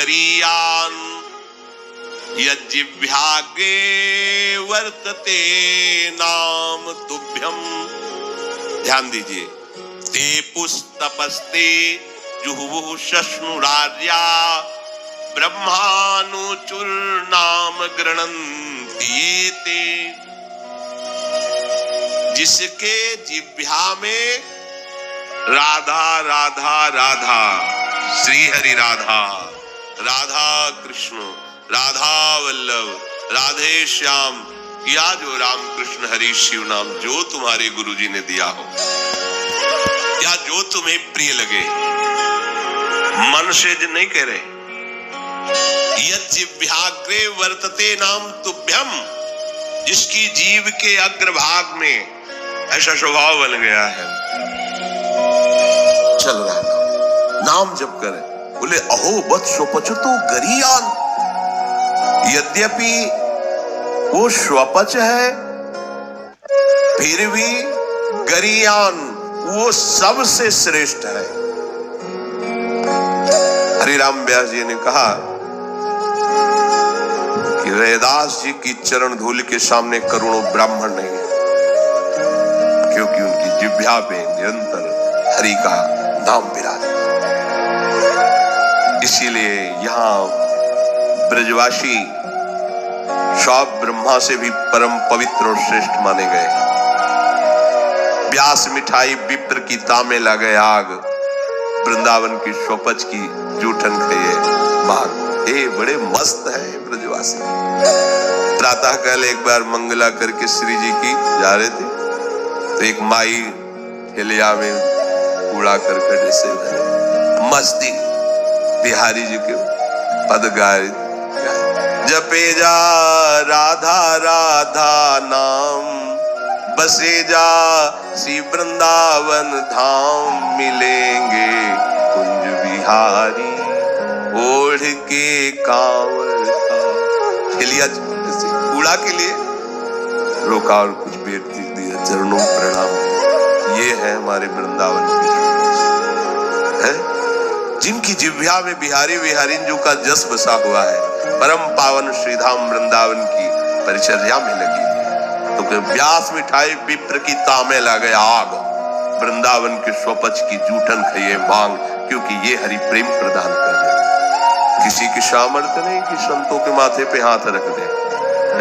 गरीयान यज्जिह्वाग्रे वर्तते नाम तुभ्यम। ध्यान दीजिए, ते पुस्तपस्ते जुहुः शश्नुरार्या ब्रह्मानुचुर्नाम गृणन्ति ते। जिसके जिह्वा में राधा राधा राधा, श्री हरि राधा, राधा कृष्ण, राधा वल्लभ, राधे श्याम, या जो राम कृष्ण हरि शिव नाम जो तुम्हारे गुरुजी ने दिया हो या जो तुम्हें प्रिय लगे, मन से नहीं कह रहे, यज्जिह्वाग्रे वर्तते नाम तुभ्यम, जिसकी जीव के अग्रभाग में ऐसा स्वभाव बन गया है, चल रहा नाम जप करे, बोले अहो बत स्वपचतो गरीयान। यद्यपि वो स्वपच है, फिर भी गरीयान वो सबसे श्रेष्ठ है। हरिराम व्यास जी ने कहा कि रैदास जी की चरण धूल के सामने करोड़ों ब्राह्मण नहीं है, क्योंकि उनकी जिह्वा पे निरंतर हरि का नाम विराजमान। इसीलिए यहाँ ब्रजवासी सब ब्रह्मा से भी परम पवित्र और श्रेष्ठ माने गए। व्यास मिठाई विप्र की तामे लगे आग, वृंदावन की स्वपच की जूठन खाइए माग। ये बड़े मस्त है ब्रजवासी। प्रातः काल एक बार मंगला करके श्री जी की जा रहे थे, तो एक माई ठेलिया में कूड़ा करकट से भरे मस्ती बिहारी जी के पद गाय, जपे जा राधा राधा नाम, बसे जा श्री वृंदावन धाम, मिलेंगे कुंज बिहारी ओढ़ के कांवर का। ठेलिया कूड़ा के लिए रोका और कुछ भेंट दिया, चरणों प्रणाम। ये है हमारे वृंदावन की है, जिनकी जिह्वा में बिहारी बिहारिन जो का जस बसा हुआ है, परम पावन श्रीधाम वृंदावन की परिचर्या में लगी। तो व्यास मिठाई विप्र की तामे लगे आग, वृंदावन के स्वपच की जूठन खाइए मांग, क्योंकि ये हरि प्रेम प्रदान कर दे। किसी की सामर्थ्य नहीं कि संतों के माथे पे हाथ रख दे।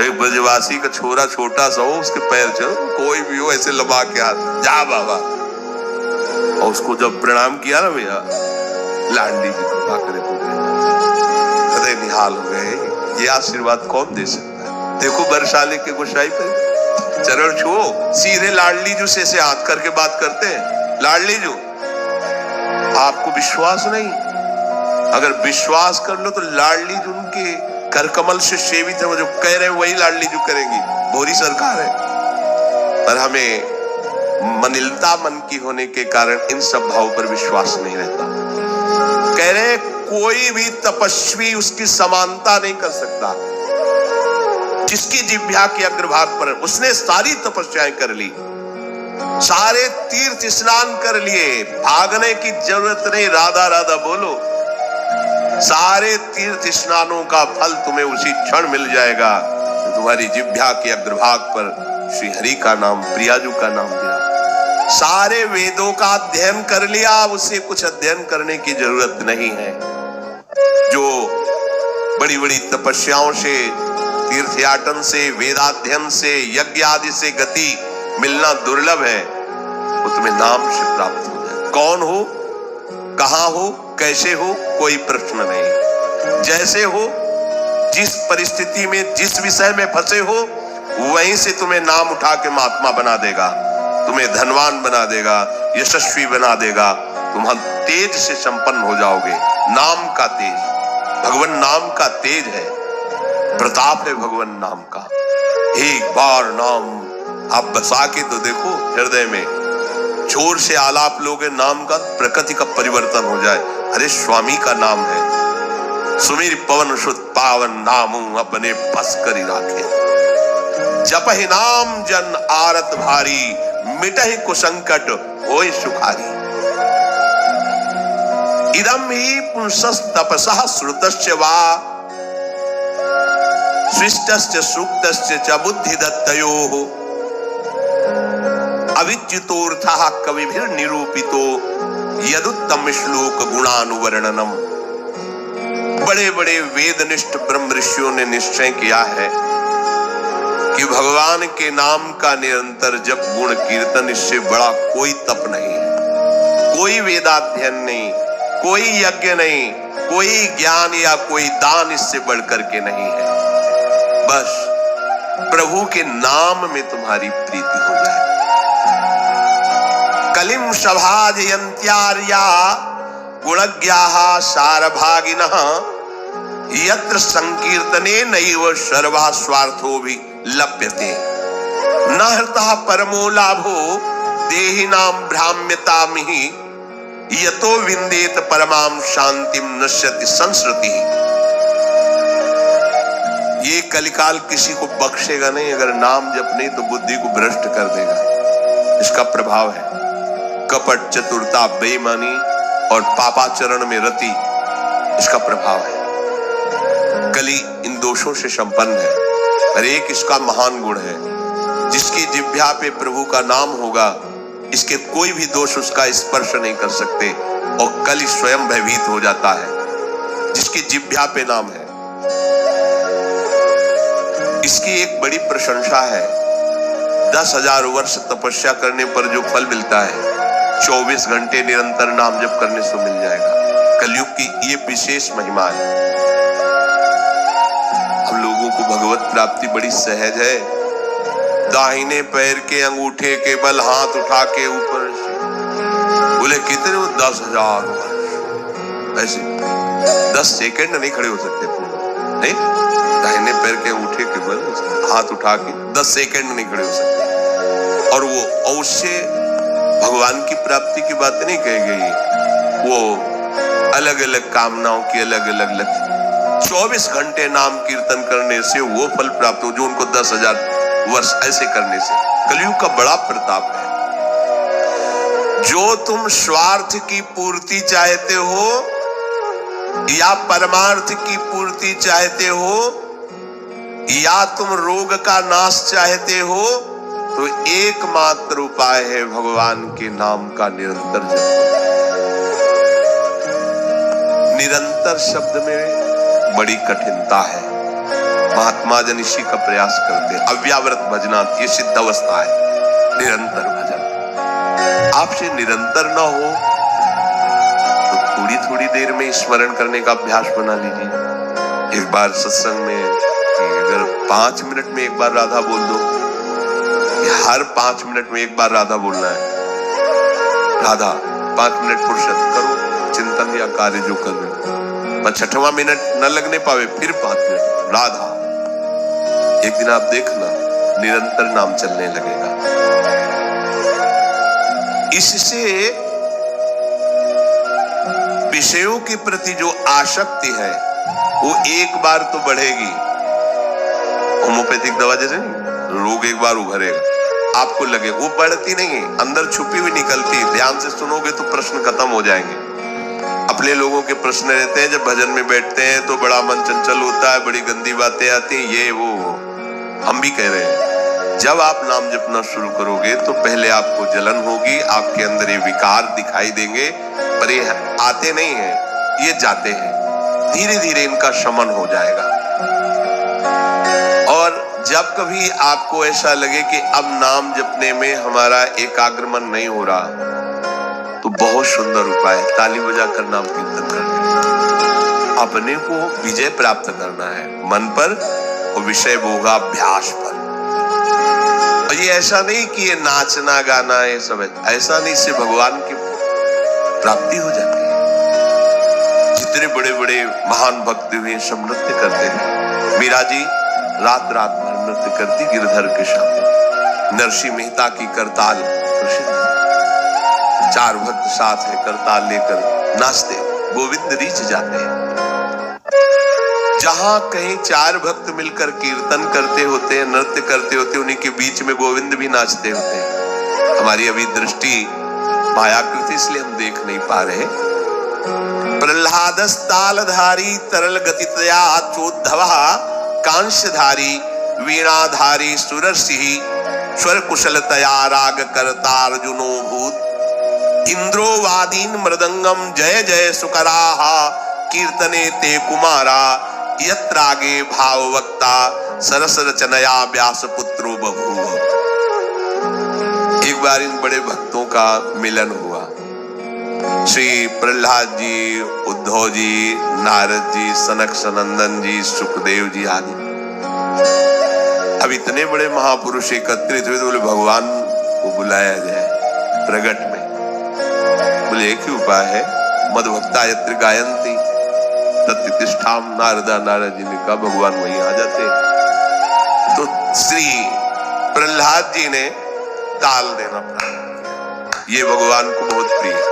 एक ब्रजवासी का छोरा छोटा सा हो, उसके पैर चल, कोई भी हो ऐसे लबा के हाथ, जा बाबा। और उसको जब प्रणाम किया ना भैया, लाडली जी कृपा करे तो कदे निहाल हो गए। ये आशीर्वाद कौन दे सकता है? देखो बरसाले के गोसाई पे चरण छुओ, सीधे लाडली जी से हाथ करके बात करते हैं। लाडली जी, आपको विश्वास नहीं? अगर विश्वास कर लो तो लाडली जी उनके कर कमल से सेवित है, वो जो कह रहे हैं वही लाडली जी करेंगी। भोरी सरकार है, पर हमें मनिलता मन की होने के कारण इन सब भावों पर विश्वास नहीं रहता। कह रहे कोई भी तपस्वी उसकी समानता नहीं कर सकता। जिसकी जिह्वा के अग्रभाग पर उसने सारी तपस्याएं कर ली, सारे तीर्थ स्नान कर लिए, भागने की जरूरत नहीं, राधा राधा बोलो, सारे तीर्थ स्नानों का फल तुम्हें उसी क्षण मिल जाएगा। तो तुम्हारी जिह्वा के अग्रभाग पर श्री हरि का नाम, प्रियाजू का नाम दिया। सारे वेदों का अध्ययन कर लिया, उसे कुछ अध्ययन करने की जरूरत नहीं है। जो बड़ी बड़ी तपस्याओं से, तीर्थयाटन से, वेदाध्ययन से, यज्ञ आदि से गति मिलना दुर्लभ है, वो तुम्हें नाम से प्राप्त हो जाए। कौन हो, कहां हो, कैसे हो, कोई प्रश्न नहीं। जैसे हो, जिस परिस्थिति में, जिस विषय में फंसे हो, वहीं से तुम्हें नाम उठा के महात्मा बना देगा, तुम्हें धनवान बना देगा, यशस्वी बना देगा। तुम तेज से संपन्न हो जाओगे। नाम का तेज, भगवान नाम का तेज है, प्रताप है भगवान नाम का। एक बार नाम आप बसा के तो देखो हृदय में, जोर से आलाप लोगे नाम का, प्रकृति का परिवर्तन हो जाए। अरे स्वामी का नाम है, सुमीर पवन सुत पावन नामू अपने बस करी राखे। जपहि नाम जन आरत भारी, मिटहि कुसंकट होय सुखारी। इदम ही पुंसस् तपसः श्रुतस्य वा सृष्टस्य सूक्तस्य च बुद्धिदत्तयोः अविच्युतोऽर्थः कविभिर्निरूपितो यदुत्तम श्लोक गुणानुवर्णनम। बड़े बड़े वेदनिष्ठ ब्रह्म ऋषियों ने निश्चय किया है कि भगवान के नाम का निरंतर जप गुण कीर्तन, इससे बड़ा कोई तप नहीं है, कोई वेदाध्ययन नहीं, कोई यज्ञ नहीं, कोई ज्ञान या कोई दान इससे बढ़कर के नहीं है। बस प्रभु के नाम में तुम्हारी प्रीति हो जाए। कलिम सभाजयन्त्यार्या गुणज्ञाः सारभागिनः यत्र संकीर्तने नैव सर्वा स्वार्थो भी लभ्यते न हृतः परमो लाभो देहिनां भ्राम्यतामिहि यतो विन्देत परमां शांतिं नश्यति संस्कृति। ये कलिकाल किसी को बख्शेगा नहीं, अगर नाम जप नहीं तो बुद्धि को भ्रष्ट कर देगा। इसका प्रभाव है कपट, चतुरता, बेईमानी और पापाचरण में रति, इसका प्रभाव है। कली इन दोषों से संपन्न है, पर एक इसका महान गुण है, जिसकी जिह्वा पे प्रभु का नाम होगा इसके कोई भी दोष उसका स्पर्श नहीं कर सकते, और कली स्वयं भयभीत हो जाता है जिसकी जिह्वा पे नाम है। इसकी एक बड़ी प्रशंसा है, 10,000 वर्ष तपस्या करने पर जो फल मिलता है 24 घंटे निरंतर नाम जप करने से मिल जाएगा। कलयुग की ये विशेष महिमा है। हम लोगों को भगवत प्राप्ति बड़ी सहज है। दाहिने पैर के अंगूठे के बल हाथ उठा के ऊपर से बोले कितने हो, 10,000 वर्ष, ऐसे 10 सेकंड नहीं खड़े हो सकते पूर्ण, नहीं, दाहिने पैर के अंगूठे के बल हाथ उठा के 10 सेकंड नहीं खड़े हो सकते। और वो अवश्य भगवान की प्राप्ति की बात नहीं कही गई, वो अलग अलग कामनाओं की अलग अलग लक्ष्य। 24 घंटे नाम कीर्तन करने से वो फल प्राप्त हो जो उनको 10,000 वर्ष ऐसे करने से। कलयुग का बड़ा प्रताप है। जो तुम स्वार्थ की पूर्ति चाहते हो या परमार्थ की पूर्ति चाहते हो या तुम रोग का नाश चाहते हो, तो एकमात्र उपाय है भगवान के नाम का निरंतर जप। निरंतर शब्द में बड़ी कठिनता है। महात्मा जन इसी का प्रयास करते हैं। अव्यावृत भजना, ये सिद्ध अवस्था है, निरंतर भजन। आपसे निरंतर न हो तो थोड़ी थोड़ी देर में स्मरण करने का अभ्यास बना लीजिए। एक बार सत्संग में अगर 5 मिनट में एक बार राधा बोल दो, हर 5 मिनट में एक बार राधा बोलना है। राधा 5 मिनट फुर्सत करो, चिंतन या कार्य जो कर रहे हो, पर 6वां मिनट न लगने पावे फिर 5 मिनट राधा। एक दिन आप देखना निरंतर नाम चलने लगेगा। इससे विषयों के प्रति जो आसक्ति है वो एक बार तो बढ़ेगी। होम्योपैथिक दवा जैसे नहीं, रोग एक बार उभरेगा, आपको लगे, वो बढ़ती नहीं, अंदर छुपी हुई निकलती। ध्यान से सुनोगे तो प्रश्न खत्म हो जाएंगे। अपने लोगों के प्रश्न रहते हैं, जब भजन में बैठते हैं तो बड़ा मन चंचल होता है, बड़ी गंदी बातें आती हैं, ये वो। हम भी कह रहे हैं, जब आप नाम जपना शुरू करोगे तो पहले आपको जलन होगी, आपके अंदर ये विकार दिखाई देंगे, पर ये आते नहीं हैं, ये जाते हैं। धीरे धीरे इनका शमन हो जाएगा। और जब कभी आपको ऐसा लगे कि अब नाम जपने में हमारा एकाग्रमन नहीं हो रहा, तो बहुत सुंदर उपाय है, ताली बजाकर नाम कीर्तन करना। अपने को विजय प्राप्त करना है मन पर और विषय भोगाभ्यास पर। और ये ऐसा नहीं कि ये नाचना गाना ये सब है, ऐसा नहीं, इससे भगवान की प्राप्ति हो जाती है। जितने बड़े बड़े महान भक्त हुए सब नृत्य करते हैं। मीरा जी रात रात भर नृत्य करती गिरधर के सामने। नरसिंह मेहता की करताल प्रसिद्ध, 4 भक्त साथ है, करताल लेकर नाचते, गोविंद रीच जाते हैं। जहां कहीं 4 भक्त मिलकर कीर्तन करते होते हैं, नृत्य करते होते हैं, उन्हीं के बीच में गोविंद भी नाचते होते हैं। हमारी अभी दृष्टि मायाकृति, इसलिए हम देख नहीं पा रहे। प्रह्लादस्तालधारी तरल गतितया चोद्धवः कांस्यधारी वीणाधारी सुरर्षि स्वर कुशलतया राग करतार्जुनो भूत इंद्रो वादीन मृदंगम जय जय सुकराः कीर्तने ते कुमारा यत्रागे भाववक्ता सरस रचनया व्यास पुत्रो बभूव। एक बार इन बड़े भक्तों का मिलन हुआ। श्री प्रहलाद जी, उद्धव जी, नारद जी, सनक सनंदन जी, सुखदेव जी आदि। अब इतने बड़े महापुरुष एकत्रित हुए तो बोले भगवान को बुलाया जाए प्रगट में। बोले एक ही उपाय है, मदभक्ता यत्र गायन्ति तत्तिष्ठाम। नारद जी ने कहा भगवान वहीं आ जाते। तो श्री प्रहलाद जी ने ताल देना पड़ा। ये भगवान को बहुत प्रिय है।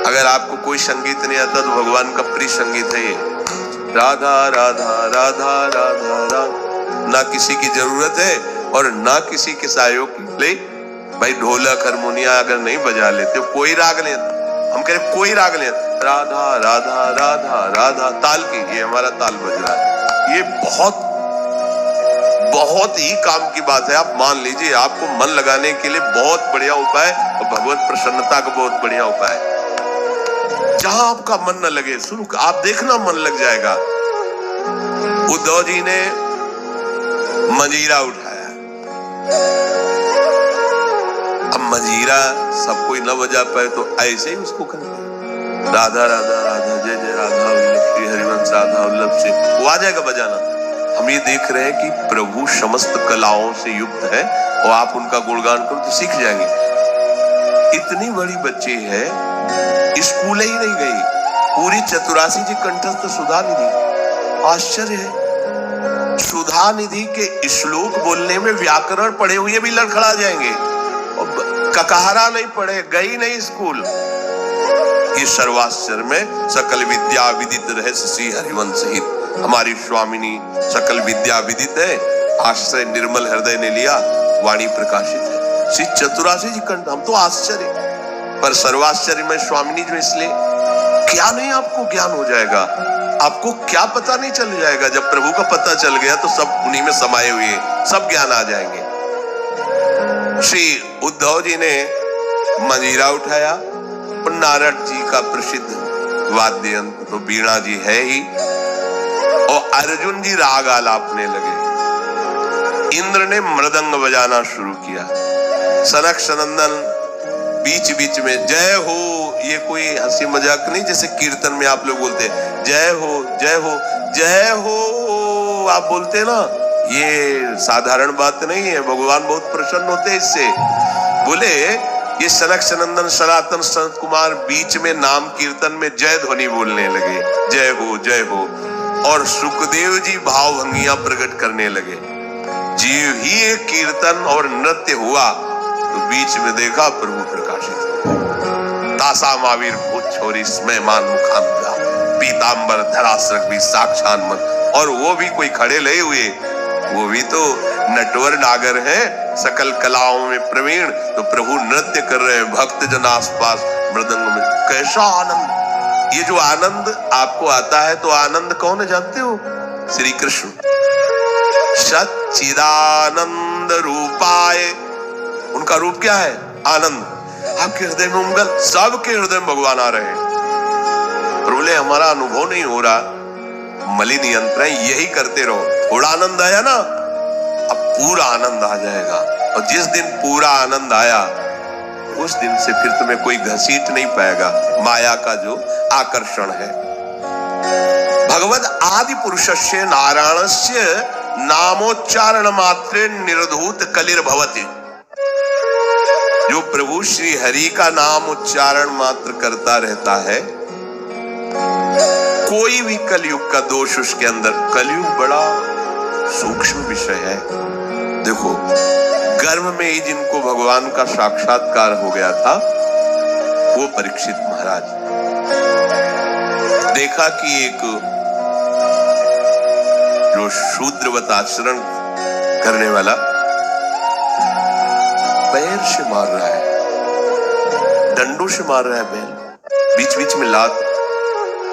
अगर आपको कोई संगीत नहीं आता तो भगवान का प्रिय संगीत है ये, राधा राधा राधा राधा राधा। ना किसी की जरूरत है और ना किसी के सहयोग की। ले भाई ढोलक हारमोनिया अगर नहीं बजा लेते, कोई राग ले, हम कह रहे कोई राग ले, राधा राधा राधा राधा ताल की, ये हमारा ताल बज रहा है। ये बहुत बहुत ही काम की बात है। आप मान लीजिए आपको मन लगाने के लिए बहुत बढ़िया उपाय और भगवत प्रसन्नता का बहुत बढ़िया उपाय। जहां आपका मन न लगे शुरू आप देखना मन लग जाएगा। उद्धव जी ने मंजीरा उठाया। अब मंजीरा सब कोई न बजा पाए तो ऐसे ही उसको करते राधा राधा राधा जय जय राधा वल्लभ श्री हरिवंश राधा वल्लभ से वो आ जाएगा बजाना। हम ये देख रहे हैं कि प्रभु समस्त कलाओं से युक्त है और आप उनका गुणगान करो तो सीख जाएंगे। इतनी बड़ी बच्ची है, स्कूल ही नहीं गई, पूरी चतुरासी जी कंठस्थ सुधा निधि। आश्चर्य है, सुधा निधि के श्लोक बोलने में व्याकरण पढ़े हुए भी लड़खड़ा जाएंगे और ककहरा नहीं पढ़े, गई नहीं स्कूल। ये सर्वाश्चर्य में सकल विद्या विदित रहस्य श्री हरिवंश हित। हमारी स्वामिनी सकल विद्या विदित है, आश्रय निर्मल हृदय ने लिया, वाणी प्रकाशित है। श्री चतुरासी जी कंठ। हम तो आश्चर्य पर सर्वाश्चर्य में स्वामिनी जो, इसलिए क्या नहीं आपको ज्ञान हो जाएगा। आपको क्या पता नहीं चल जाएगा। जब प्रभु का पता चल गया तो सब उन्हीं में समाये हुए सब ज्ञान आ जाएंगे। श्री उद्धव जी ने मंजीरा उठाया और नारद जी का प्रसिद्ध वाद्य यंत्र तो वीणा जी है ही, और अर्जुन जी राग आलापने लगे। इंद्र ने मृदंग बजाना शुरू किया। सनक सनंदन बीच बीच में जय हो, ये कोई हंसी मजाक नहीं जैसे कीर्तन में आप लोग बोलते हैं जय हो जय हो जय हो, आप बोलते हैं ना, ये साधारण बात नहीं है। भगवान बहुत प्रसन्न होते हैं इससे। बोले ये सनक सनंदन सनातन संत कुमार बीच में नाम कीर्तन में जय ध्वनि बोलने लगे, जय हो जय हो। और सुखदेव जी भावभंगियां प्रकट करने लगे। जीव ही एक कीर्तन और नृत्य हुआ तो बीच में देखा प्रभु प्रकाशित। तासा मावीर भूत छोरी स्मयमान मुखांगा पीतांबर धरासरक भी साक्षात मन। और वो भी कोई खड़े लगे हुए, वो भी तो नटवर नागर है, सकल कलाओं में प्रवीण। तो प्रभु नृत्य कर रहे हैं, भक्त जन आसपास मृदंग में। कैसा आनंद! ये जो आनंद आपको आता है तो आनंद कौन है जानते हो? श्री कृष्ण। सच्चिदानंद रूपाय, उनका रूप क्या है? आनंद। आपके हृदय में उमगल, सबके हृदय में भगवान आ रहे हैं। बोले हमारा अनुभव नहीं हो रहा, मलिन यंत्र है, यही करते रहो। थोड़ा आनंद आया ना, अब पूरा आनंद आ जाएगा। और जिस दिन पूरा आनंद आया उस दिन से फिर तुम्हें कोई घसीट नहीं पाएगा। माया का जो आकर्षण है। भगवद आदि पुरुषस्य नारायणस्य नामोच्चारण मात्रे निर्धूत कलिर्भवति। जो प्रभु श्री हरि का नाम उच्चारण मात्र करता रहता है, कोई भी कलयुग का दोष उसके अंदर। कलयुग बड़ा सूक्ष्म विषय है। देखो, गर्भ में ही जिनको भगवान का साक्षात्कार हो गया था वो परीक्षित महाराज। देखा कि एक जो शूद्रवत आचरण करने वाला पैर से मार रहा है, डंडों से मार रहा है बैल, बीच बीच में लात।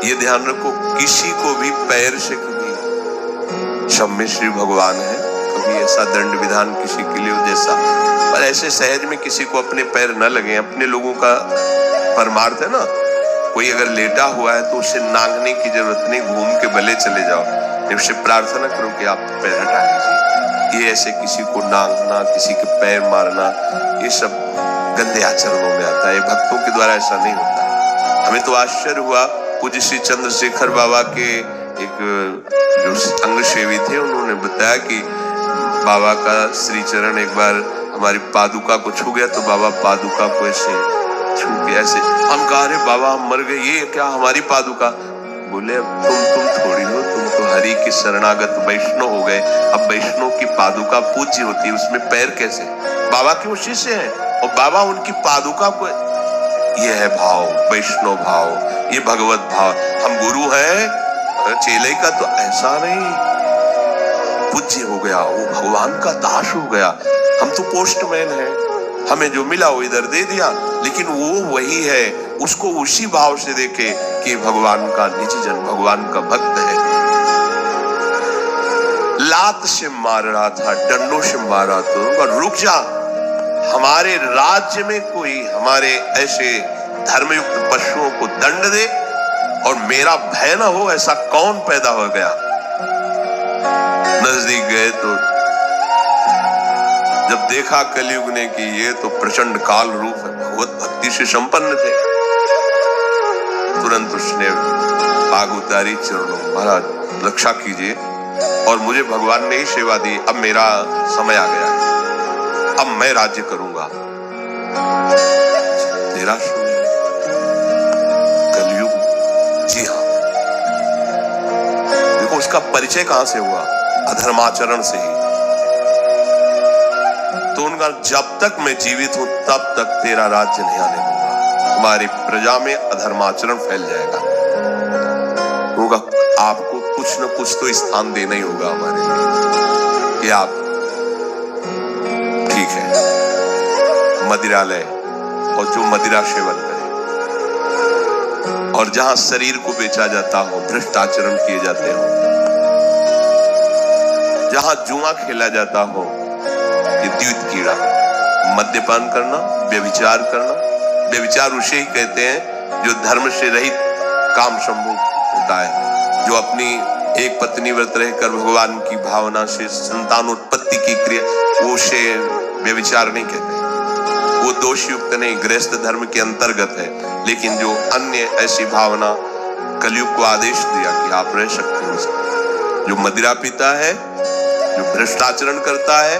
ये ध्यान रखो, किसी को भी पैर से कभी, सब में श्री भगवान है, कभी ऐसा दंड विधान किसी के लिए जैसा, पर ऐसे सहज में किसी को अपने पैर न लगे। अपने लोगों का परमार्थ है ना, कोई अगर लेटा हुआ है तो उसे नांगने की जरूरत नहीं, घूम के भले चले जाओ, उससे प्रार्थना करो कि आप पैर हटा लीजिए। ये ऐसे किसी को नांगना, किसी के पैर मारना, ये सब गंदे आचरणों में आता है। भक्तों के द्वारा ऐसा नहीं होता। हमें तो आश्चर्य हुआ, पूज्य श्री चंद्रशेखर बाबा के एक जो अंग सेवी थे, उन्होंने बताया कि बाबा का श्री चरण एक बार हमारी पादुका को छू गया तो बाबा पादुका को ऐसे छू के ऐसे, हम कहा अरे बाबा हम मर गए, ये क्या हमारी पादुका? बोले अब तुम थोड़ी हो, तुम तो हरि के शरणागत वैष्णव हो गए। अब वैष्णव की पादुका पूज्य होती है, उसमें पैर कैसे? बाबा के वो शिष्य हैं और बाबा उनकी पादुका को, ये है भाव, वैष्णव भाव, ये भगवत भाव। हम गुरु हैं, चेले का तो ऐसा नहीं, पूज्य हो गया, वो भगवान का दास हो गया। हम तो पोस्टमैन हैं, हमें जो मिला वो इधर दे दिया, लेकिन वो वही है, उसको उसी भाव से देखे कि भगवान का निज जन, भगवान का भक्त है। लात से मार रहा था, डंडों से मारा तो रुक जा, हमारे राज्य में कोई हमारे ऐसे धर्मयुक्त पशुओं को दंड दे और मेरा भय न हो, ऐसा कौन पैदा हो गया? नजदीक गए तो जब देखा कलयुग ने कि ये तो प्रचंड काल रूप है, भगवत भक्ति से संपन्न थे, तुरंत उसने आग उतारी चरणों, महाराज रक्षा कीजिए, और मुझे भगवान ने ही सेवा दी, अब मेरा समय आ गया, अब मैं राज्य करूंगा। तेरा कलयुग, जी हाँ, देखो उसका परिचय कहां से हुआ? अधर्माचरण से ही। तो उनका जब तक मैं जीवित हूं तब तक तेरा राज्य नहीं आने दूंगा, तुम्हारी प्रजा में अधर्माचरण फैल जाएगा, होगा। आपको कुछ न कुछ तो स्थान देना ही होगा हमारे लिए, कि आप ठीक है मदिरालय, और जो मदिरा सेवन करे, और जहां शरीर को बेचा जाता हो, भ्रष्टाचरण किए जाते हो, जहां जुआ खेला जाता हो, ये द्वित कीड़ा, मद्यपान करना, व्यभिचार करना। व्यभिचार उसे ही कहते हैं जो धर्म से रहित काम संभोग होता है, जो अपनी एक पत्नी व्रत रहकर भगवान की भावना से संतानोत्पत्ति की क्रिया, वो उसे व्यभिचार नहीं कहते, वो दोष युक्त नहीं, गृहस्थ धर्म के अंतर्गत है। लेकिन जो अन्य ऐसी भावना, कलयुग को आदेश दिया कि आप रह सकते हो, जो मदिरा पीता है, जो भ्रष्टाचरण करता है,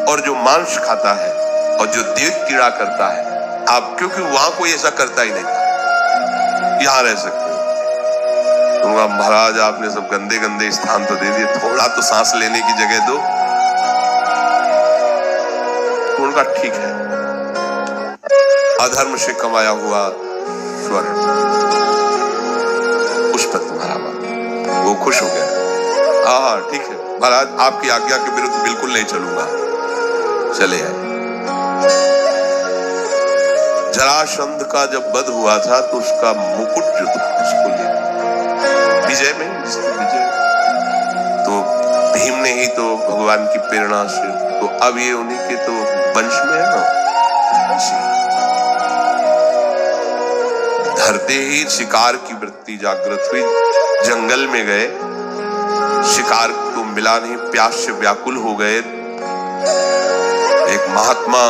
और जो मांस खाता है, और जो द्वित कीड़ा करता है, आप, क्योंकि वहां कोई ऐसा करता ही नहीं था, यहां रह सकते हो। तो महाराज आपने सब गंदे गंदे स्थान तो दे दिए, थोड़ा तो सांस लेने की जगह दो। तो उनका ठीक है, अधर्म से कमाया हुआ स्वर्ण उस पर तुम्हारा बात, वो खुश हो गया। हाँ ठीक है महाराज, आपकी आज्ञा के विरुद्ध बिल्कुल नहीं चलूंगा, चले आए। जरासंध का जब वध हुआ था तो उसका मुकुट जो था उसको ले, विजय में विजय, तो भीम ने ही तो भगवान की प्रेरणा से, तो अब ये उन्हीं के तो वंश में है ना। धरते ही शिकार की वृत्ति जागृत हुई, जंगल में गए, शिकार तो मिला नहीं, प्यास से व्याकुल हो गए। एक महात्मा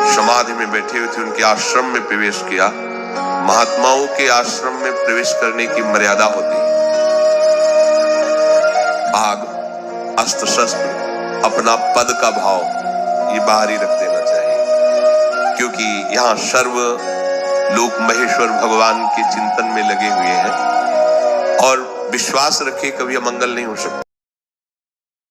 समाधि में बैठे हुए थे, उनके आश्रम में प्रवेश किया। महात्माओं के आश्रम में प्रवेश करने की मर्यादा होती है, आग, अस्त्र शस्त्र, अपना पद का भाव ये बाहर ही रख देना चाहिए, क्योंकि यहाँ सर्व लोक महेश्वर भगवान के चिंतन में लगे हुए हैं, और विश्वास रखे कभी अमंगल नहीं हो सकता।